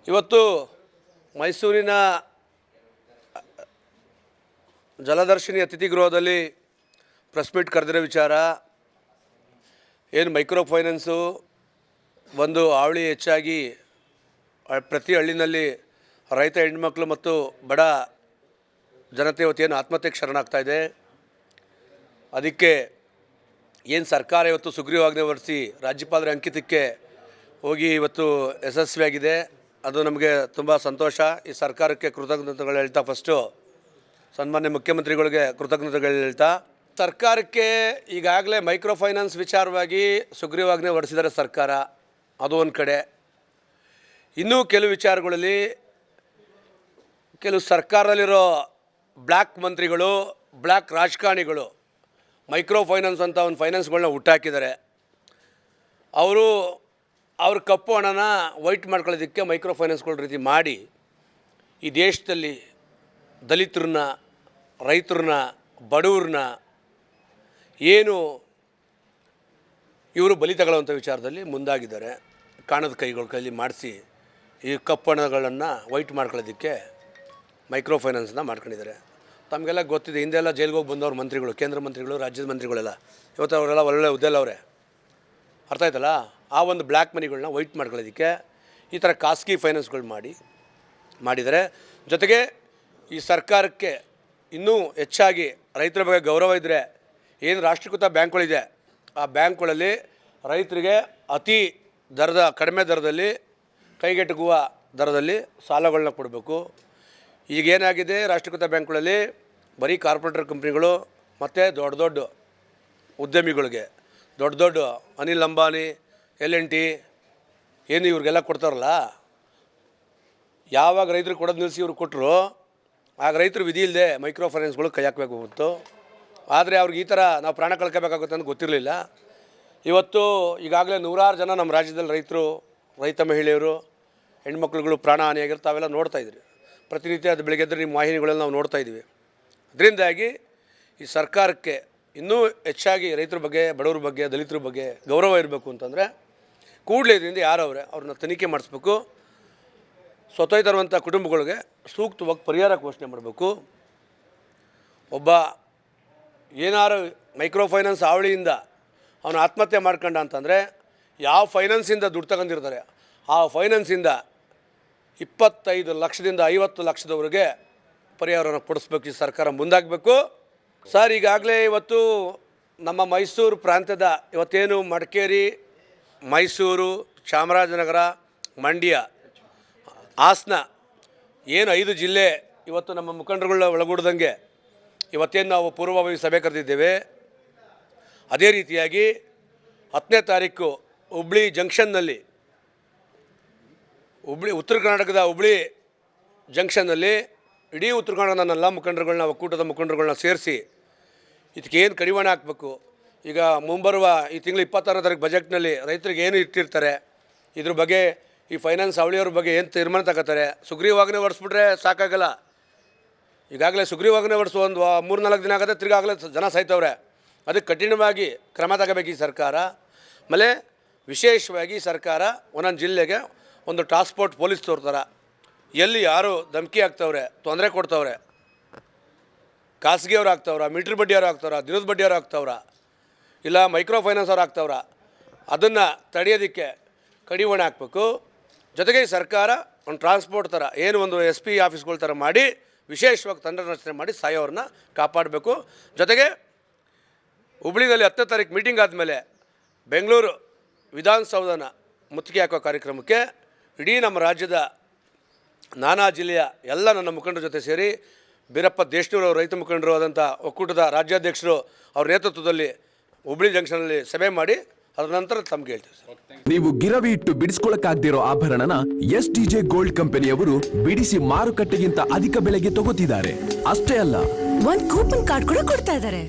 ಇವತ್ತು ಮೈಸೂರಿನ ಜಲದರ್ಶಿನಿ ಅತಿಥಿ ಗೃಹದಲ್ಲಿ ಪ್ರೆಸ್ ಮೀಟ್ ಕರೆದಿರೋ ವಿಚಾರ ಏನು ಮೈಕ್ರೋ ಫೈನಾನ್ಸು ಒಂದು ಹಾವಳಿ ಹೆಚ್ಚಾಗಿ ಪ್ರತಿ ಹಳ್ಳಿನಲ್ಲಿ ರೈತ ಹೆಣ್ಮಕ್ಳು ಮತ್ತು ಬಡ ಜನತೆ ಇವತ್ತೇನು ಆತ್ಮಹತ್ಯೆಗೆ ಶರಣಾಗ್ತಾಯಿದೆ. ಅದಕ್ಕೆ ಏನು ಸರ್ಕಾರ ಇವತ್ತು ಸುಗ್ರೀವಾಜ್ಞೆ ಹೊರಡಿಸಿ ರಾಜ್ಯಪಾಲರ ಅಂಕಿತಕ್ಕೆ ಹೋಗಿ ಇವತ್ತು ಯಶಸ್ವಿಯಾಗಿದೆ. ಅದು ನಮಗೆ ತುಂಬ ಸಂತೋಷ. ಈ ಸರ್ಕಾರಕ್ಕೆ ಕೃತಜ್ಞತೆಗಳು ಹೇಳ್ತಾ ಫಸ್ಟು ಸನ್ಮಾನ್ಯ ಮುಖ್ಯಮಂತ್ರಿಗಳಿಗೆ ಕೃತಜ್ಞತೆಗಳು ಹೇಳ್ತಾ, ಸರ್ಕಾರಕ್ಕೆ ಈಗಾಗಲೇ ಮೈಕ್ರೋ ಫೈನಾನ್ಸ್ ವಿಚಾರವಾಗಿ ಸುಗ್ರೀವಾಜ್ಞೆ ಹೊರಡಿಸಿದ್ದಾರೆ ಸರ್ಕಾರ. ಅದು ಒಂದು ಕಡೆ. ಇನ್ನೂ ಕೆಲವು ವಿಚಾರಗಳಲ್ಲಿ ಕೆಲವು ಸರ್ಕಾರದಲ್ಲಿರೋ ಬ್ಲ್ಯಾಕ್ ಮಂತ್ರಿಗಳು, ಬ್ಲ್ಯಾಕ್ ರಾಜಕಾರಣಿಗಳು ಮೈಕ್ರೋ ಫೈನಾನ್ಸ್ ಅಂತ ಒಂದು ಫೈನಾನ್ಸ್ಗಳನ್ನ ಹುಟ್ಟಾಕಿದ್ದಾರೆ. ಅವ್ರ ಕಪ್ಪು ಹಣನ ವೈಟ್ ಮಾಡ್ಕೊಳ್ಳೋದಕ್ಕೆ ಮೈಕ್ರೋ ಫೈನಾನ್ಸ್ಗಳ ರೀತಿ ಮಾಡಿ ಈ ದೇಶದಲ್ಲಿ ದಲಿತರನ್ನ, ರೈತರನ್ನ, ಬಡವ್ರನ್ನ ಏನು ಇವರು ಬಲಿ ತಗೊಳ್ಳೋವಂಥ ವಿಚಾರದಲ್ಲಿ ಮುಂದಾಗಿದ್ದಾರೆ. ಕಾಣದ ಕೈಗಳ ಕೈಲಿ ಮಾಡಿಸಿ ಈ ಕಪ್ಪು ಹಣಗಳನ್ನು ವೈಟ್ ಮಾಡ್ಕೊಳ್ಳೋದಕ್ಕೆ ಮೈಕ್ರೋ ಫೈನಾನ್ಸ್ನ ಮಾಡ್ಕೊಂಡಿದ್ದಾರೆ. ತಮಗೆಲ್ಲ ಗೊತ್ತಿದೆ, ಹಿಂದೆಲ್ಲ ಜೈಲಿಗೆ ಹೋಗಿ ಬಂದವ್ರು ಮಂತ್ರಿಗಳು, ಕೇಂದ್ರ ಮಂತ್ರಿಗಳು, ರಾಜ್ಯದ ಮಂತ್ರಿಗಳೆಲ್ಲ ಇವತ್ತು ಅವರೆಲ್ಲ ಒಳ್ಳೆ ಹುದ್ದೆಲ್ಲ ಅವರೇ. ಅರ್ಥ ಆಯ್ತಲ್ಲ? ಆ ಒಂದು ಬ್ಲ್ಯಾಕ್ ಮನಿಗಳನ್ನ ವೈಟ್ ಮಾಡ್ಕೊಳ್ಳೋದಕ್ಕೆ ಈ ಥರ ಖಾಸಗಿ ಫೈನಾನ್ಸ್ಗಳು ಮಾಡಿದ್ದಾರೆ. ಜೊತೆಗೆ ಈ ಸರ್ಕಾರಕ್ಕೆ ಇನ್ನೂ ಹೆಚ್ಚಾಗಿ ರೈತರ ಬಗ್ಗೆ ಗೌರವ ಇದ್ದರೆ ಏನು ರಾಷ್ಟ್ರೀಕೃತ ಬ್ಯಾಂಕ್ಗಳಿದೆ ಆ ಬ್ಯಾಂಕ್ಗಳಲ್ಲಿ ರೈತರಿಗೆ ಅತಿ ಕಡಿಮೆ ದರದಲ್ಲಿ, ಕೈಗೆಟುಕುವ ದರದಲ್ಲಿ ಸಾಲಗಳನ್ನ ಕೊಡಬೇಕು. ಈಗೇನಾಗಿದೆ, ರಾಷ್ಟ್ರೀಕೃತ ಬ್ಯಾಂಕ್ಗಳಲ್ಲಿ ಬರೀ ಕಾರ್ಪೊರೇಟರ್ ಕಂಪ್ನಿಗಳು ಮತ್ತು ದೊಡ್ಡ ಉದ್ಯಮಿಗಳಿಗೆ, ದೊಡ್ಡ ಅನಿಲ್ ಅಂಬಾನಿ, L&T ಏನು ಇವ್ರಿಗೆಲ್ಲ ಕೊಡ್ತಾರಲ್ಲ, ಯಾವಾಗ ರೈತರಿಗೆ ಕೊಡೋದು ನಿಲ್ಲಿಸಿ ಇವ್ರು ಕೊಟ್ಟರು ಆಗ ರೈತರು ವಿಧಿ ಇಲ್ಲದೆ ಮೈಕ್ರೋ ಫೈನಾನ್ಸ್ಗಳು ಕೈ ಹಾಕಬೇಕಾಗಿತ್ತು. ಆದರೆ ಅವ್ರಿಗೆ ಈ ಥರ ನಾವು ಪ್ರಾಣ ಕಳ್ಕೋಬೇಕಾಗುತ್ತೆ ಅಂತ ಗೊತ್ತಿರಲಿಲ್ಲ. ಇವತ್ತು ಈಗಾಗಲೇ ನೂರಾರು ಜನ ನಮ್ಮ ರಾಜ್ಯದಲ್ಲಿ ರೈತ ಮಹಿಳೆಯರು, ಹೆಣ್ಮಕ್ಳುಗಳು ಪ್ರಾಣ ಹಾನಿಯಾಗಿರೋ ತಾವೆಲ್ಲ ನೋಡ್ತಾಯಿದ್ರಿ. ಪ್ರತಿನಿತ್ಯ ಅದು ಬೆಳಗ್ಗೆ ಎದ್ದರೆ ನಿಮ್ಮ ವಾಹಿನಿಗಳಲ್ಲಿ ನಾವು ನೋಡ್ತಾಯಿದ್ದೀವಿ. ಅದರಿಂದಾಗಿ ಈ ಸರ್ಕಾರಕ್ಕೆ ಇನ್ನೂ ಹೆಚ್ಚಾಗಿ ರೈತರ ಬಗ್ಗೆ, ಬಡವ್ರ ಬಗ್ಗೆ, ದಲಿತರ ಬಗ್ಗೆ ಗೌರವ ಇರಬೇಕು ಅಂತಂದರೆ ಕೂಡಲೇ ಇದರಿಂದ ಯಾರವ್ರೆ ಅವ್ರನ್ನ ತನಿಖೆ ಮಾಡಿಸ್ಬೇಕು. ಸ್ವತಃ ಕುಟುಂಬಗಳಿಗೆ ಸೂಕ್ತವಾಗಿ ಪರಿಹಾರ ಘೋಷಣೆ ಮಾಡಬೇಕು. ಒಬ್ಬ ಏನಾರು ಮೈಕ್ರೋ ಫೈನಾನ್ಸ್ ಹಾವಳಿಯಿಂದ ಅವನು ಆತ್ಮಹತ್ಯೆ ಮಾಡ್ಕೊಂಡ ಅಂತಂದರೆ ಯಾವ ಫೈನಾನ್ಸಿಂದ ದುಡ್ಡು ತಗೊಂಡಿರ್ತಾರೆ ಆ ಫೈನಾನ್ಸಿಂದ 25 ಲಕ್ಷದಿಂದ 50 ಲಕ್ಷದವರೆಗೆ ಪರಿಹಾರವನ್ನು ಕೊಡಿಸ್ಬೇಕು. ಈ ಸರ್ಕಾರ ಮುಂದಾಗಬೇಕು. ಸರ್, ಈಗಾಗಲೇ ಇವತ್ತು ನಮ್ಮ ಮೈಸೂರು ಪ್ರಾಂತ್ಯದ ಇವತ್ತೇನು ಮಡಿಕೇರಿ, ಮೈಸೂರು, ಚಾಮರಾಜನಗರ, ಮಂಡ್ಯ, ಹಾಸನ ಏನು 5 ಜಿಲ್ಲೆ ಇವತ್ತು ನಮ್ಮ ಮುಖಂಡರುಗಳನ್ನ ಒಳಗೂಡ್ದಂಗೆ ಇವತ್ತೇನು ನಾವು ಪೂರ್ವಭಾವಿ ಸಭೆ ಕರೆದಿದ್ದೇವೆ. ಅದೇ ರೀತಿಯಾಗಿ 10ನೇ ತಾರೀಕು ಹುಬ್ಳಿ ಜಂಕ್ಷನ್ನಲ್ಲಿ, ಉತ್ತರ ಕರ್ನಾಟಕದ ಹುಬ್ಳಿ ಜಂಕ್ಷನ್ನಲ್ಲಿ ಇಡೀ ಉತ್ತರ ಕನ್ನಡದ ನನ್ನೆಲ್ಲ ಮುಖಂಡರುಗಳನ್ನ, ಒಕ್ಕೂಟದ ಮುಖಂಡರುಗಳನ್ನ ಸೇರಿಸಿ ಇದಕ್ಕೇನು ಕಡಿವಾಣ ಹಾಕಬೇಕು. ಈಗ ಮುಂಬರುವ ಈ ತಿಂಗಳು 26ನೇ ತಾರೀಕು ಬಜೆಟ್ನಲ್ಲಿ ರೈತರಿಗೆ ಏನು ಇಟ್ಟಿರ್ತಾರೆ, ಇದ್ರ ಬಗ್ಗೆ ಈ ಫೈನಾನ್ಸ್ ಅವಳಿಯವ್ರ ಬಗ್ಗೆ ಏನು ತೀರ್ಮಾನ ತಗೋತಾರೆ. ಸುಗ್ರೀವಾಜ್ಞೆ ಹೊರಡಿಸ್ಬಿಟ್ರೆ ಸಾಕಾಗಲ್ಲ. ಈಗಾಗಲೇ ಸುಗ್ರೀವಾಜ್ಞೆ ಹೊರಡಿಸುವ ಒಂದು 3-4 ದಿನ ಆಗುತ್ತೆ, ತಿರ್ಗಾಗಲೇ ಜನ ಸಾಯ್ತವ್ರೆ. ಅದಕ್ಕೆ ಕಠಿಣವಾಗಿ ಕ್ರಮ ತಗೋಬೇಕು ಈ ಸರ್ಕಾರ. ಆಮೇಲೆ ವಿಶೇಷವಾಗಿ ಸರ್ಕಾರ ಒಂದೊಂದು ಜಿಲ್ಲೆಗೆ ಒಂದು ಟ್ರಾನ್ಸ್ಪೋರ್ಟ್ ಪೊಲೀಸ್ ತೋರ್ತಾರೆ. ಎಲ್ಲಿ ಯಾರು ಧಮಕಿ ಆಗ್ತವ್ರೆ, ತೊಂದರೆ ಕೊಡ್ತವ್ರೆ, ಖಾಸಗಿಯವ್ರು ಆಗ್ತವ್ರ, ಮೀಟ್ರ್ ಬಡ್ಡಿಯವ್ರು ಆಗ್ತವ್ರ, ದಿನದ ಬಡ್ಡಿಯವ್ರು ಆಗ್ತವ್ರ, ಇಲ್ಲ ಮೈಕ್ರೋ ಫೈನಾನ್ಸ್ ಅವ್ರು ಆಗ್ತವ್ರ, ಅದನ್ನು ತಡೆಯೋದಕ್ಕೆ ಕಡಿವಾಣ ಹಾಕಬೇಕು. ಜೊತೆಗೆ ಈ ಸರ್ಕಾರ ಒಂದು ಟ್ರಾನ್ಸ್ಪೋರ್ಟ್ ಥರ ಏನು ಒಂದು SP ಆಫೀಸ್ಗಳ ಥರ ಮಾಡಿ ವಿಶೇಷವಾಗಿ ತಂಡ ರಚನೆ ಮಾಡಿ ಸಾಯೋವ್ರನ್ನ ಕಾಪಾಡಬೇಕು. ಜೊತೆಗೆ ಹುಬ್ಳಿನಲ್ಲಿ 10ನೇ ತಾರೀಕು ಮೀಟಿಂಗ್ ಆದಮೇಲೆ ಬೆಂಗಳೂರು ವಿಧಾನಸೌಧನ ಮುತ್ತಿಗೆ ಹಾಕೋ ಕಾರ್ಯಕ್ರಮಕ್ಕೆ ಇಡೀ ನಮ್ಮ ರಾಜ್ಯದ ನಾನಾ ಜಿಲ್ಲೆಯ ಎಲ್ಲ ನನ್ನ ಮುಖಂಡರ ಜೊತೆ ಸೇರಿ ಬೀರಪ್ಪ ದೇಶನೂರು ರೈತ ಮುಖಂಡರು ಆದಂಥ ಒಕ್ಕೂಟದ ರಾಜ್ಯಾಧ್ಯಕ್ಷರು ಅವ್ರ ನೇತೃತ್ವದಲ್ಲಿ ಹುಬ್ಳಿ ಜಂಕ್ಷನಲ್ಲಿ ಸಭೆ ಮಾಡಿ ಅದರ ನಂತರ ತಮ್ಗೆ ಹೇಳ್ತೀವಿ ಸರ್. ನೀವು ಗಿರವಿ ಇಟ್ಟು ಬಿಡಿಸ್ಕೊಳ್ಳಕ್ಕಾಗ್ದಿರೋ ಆಭರಣನ SDJ ಗೋಲ್ಡ್ ಕಂಪನಿಯವರು ಬಿಡಿಸಿ ಮಾರುಕಟ್ಟೆಗಿಂತ ಅಧಿಕ ಬೆಲೆಗೆ ತಗೋತಿದ್ದಾರೆ. ಅಷ್ಟೇ ಅಲ್ಲ, ಒಂದು ಕೂಪನ್ ಕಾರ್ಡ್ ಕೂಡ ಕೊಡ್ತಾ ಇದ್ದಾರೆ.